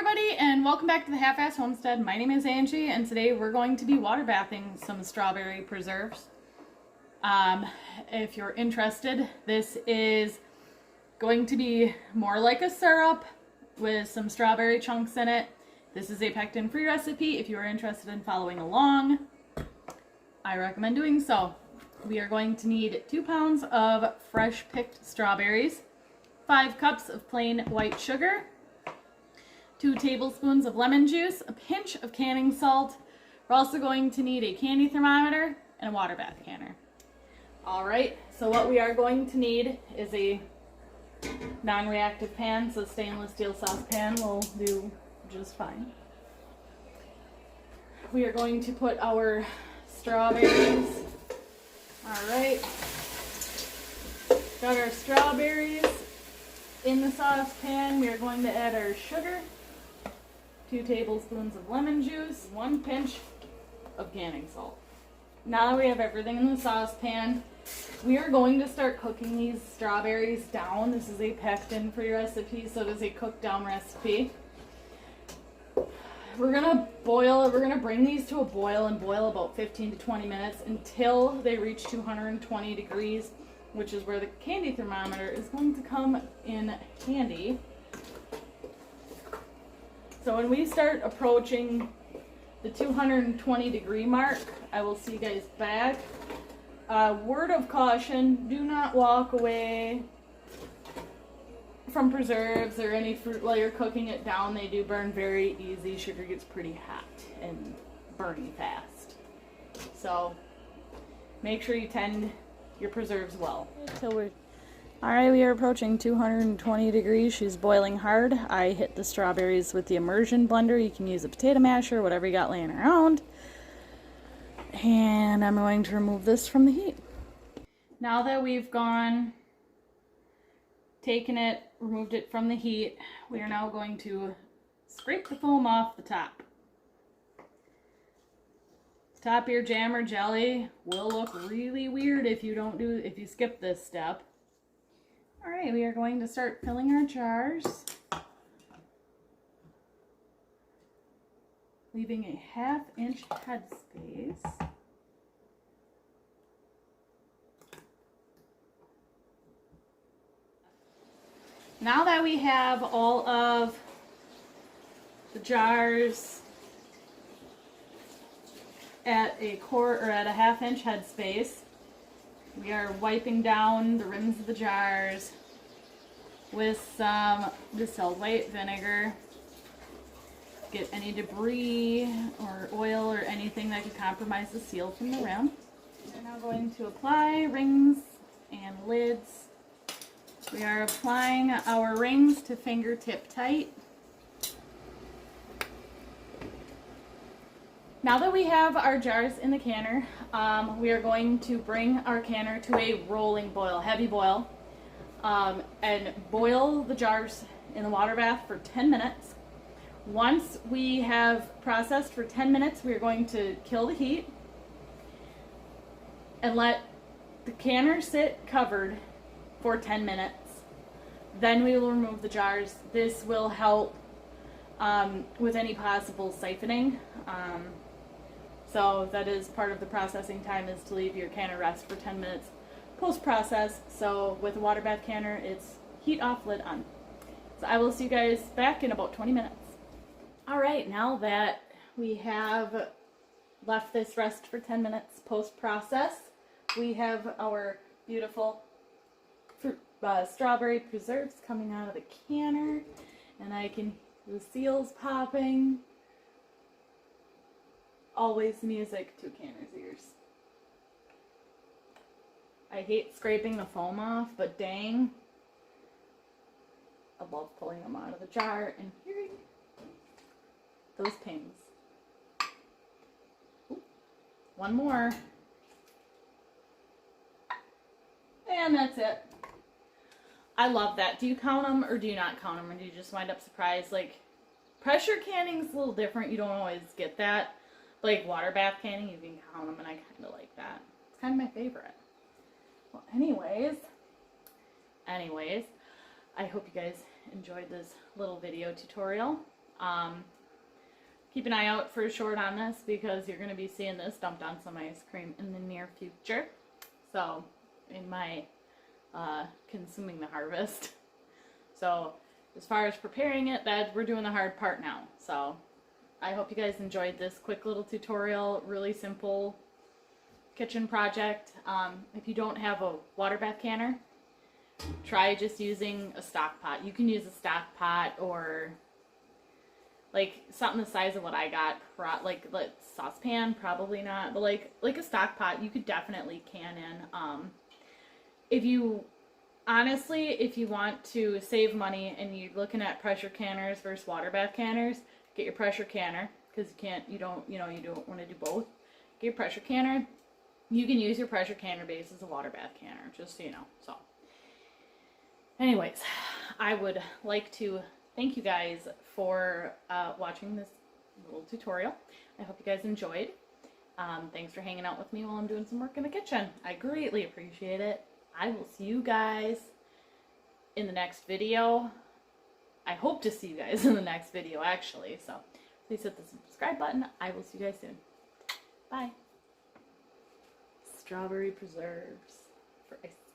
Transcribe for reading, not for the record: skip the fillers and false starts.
everybody, and welcome back to the Half-Ass Homestead. My name is Angie, and today we're going to be water bathing some strawberry preserves. If you're interested, this is going to be more like a syrup with some strawberry chunks in it. This is a pectin-free recipe. If you are interested in following along, I recommend doing so. We are going to need 2 pounds of fresh picked strawberries, 5 cups of plain white sugar, 2 tablespoons of lemon juice, a pinch of canning salt. We're also going to need a candy thermometer and a water bath canner. Alright, so what we are going to need is a non-reactive pan, so stainless steel saucepan will do just fine. We are going to put our strawberries. Alright, got our strawberries in the saucepan. We are going to add our sugar, 2 tablespoons of lemon juice, 1 pinch of canning salt. Now that we have everything in the saucepan, we are going to start cooking these strawberries down. This is a pectin-free recipe, so it is a cooked down recipe. We're gonna bring these to a boil and boil about 15 to 20 minutes until they reach 220 degrees, which is where the candy thermometer is going to come in handy. So when we start approaching the 220 degree mark, I will see you guys back. Word of caution, do not walk away from preserves or any fruit while you're cooking it down. They do burn very easy. Sugar gets pretty hot and burning fast. So make sure you tend your preserves well. Alright, we are approaching 220 degrees. She's boiling hard. I hit the strawberries with the immersion blender. You can use a potato masher, whatever you got laying around. And I'm going to remove this from the heat. Now that we've taken it, removed it from the heat, we are now going to scrape the foam off the top. The top of your jam or jelly will look really weird if you skip this step. Alright, we are going to start filling our jars, leaving a 1/2 inch headspace. Now that we have all of the jars at a 1/2 inch headspace, we are wiping down the rims of the jars with some distilled white vinegar. Get any debris or oil or anything that could compromise the seal from the rim. We're now going to apply rings and lids. We are applying our rings to fingertip tight. Now that we have our jars in the canner, we are going to bring our canner to a rolling boil, heavy boil, and boil the jars in the water bath for 10 minutes. Once we have processed for 10 minutes, we are going to kill the heat and let the canner sit covered for 10 minutes. Then we will remove the jars. This will help with any possible siphoning. So that is part of the processing time, is to leave your canner rest for 10 minutes post-process. So with a water bath canner, it's heat off, lid on. So I will see you guys back in about 20 minutes. Alright, now that we have left this rest for 10 minutes post-process, we have our beautiful strawberry preserves coming out of the canner, and the seals popping. Always music to canner's ears. I hate scraping the foam off, but dang, I love pulling them out of the jar and hearing those pings. Ooh, one more. And that's it. I love that. Do you count them or do you not count them? Or do you just wind up surprised? Like, pressure canning is a little different. You don't always get that. Like water bath canning, you can count them, and I kind of like that. It's kind of my favorite. Well, anyways, I hope you guys enjoyed this little video tutorial. Keep an eye out for a short on this because you're going to be seeing this dumped on some ice cream in the near future. So, in my consuming the harvest. So, as far as preparing it, we're doing the hard part now. So, I hope you guys enjoyed this quick little tutorial, really simple kitchen project. If you don't have a water bath canner, try just using a stock pot. You can use a stock pot or like something the size of what I got, like saucepan, probably not, but like a stock pot, you could definitely can in. If you want to save money and you're looking at pressure canners versus water bath canners, get your pressure canner because you don't want to do both. Get your pressure canner. You can use your pressure canner base as a water bath canner, just so you know. So, anyways, I would like to thank you guys for watching this little tutorial. I hope you guys enjoyed. Thanks for hanging out with me while I'm doing some work in the kitchen. I greatly appreciate it. I will see you guys in the next video. I hope to see you guys in the next video, actually. So please hit the subscribe button. I will see you guys soon. Bye. Strawberry preserves for ice.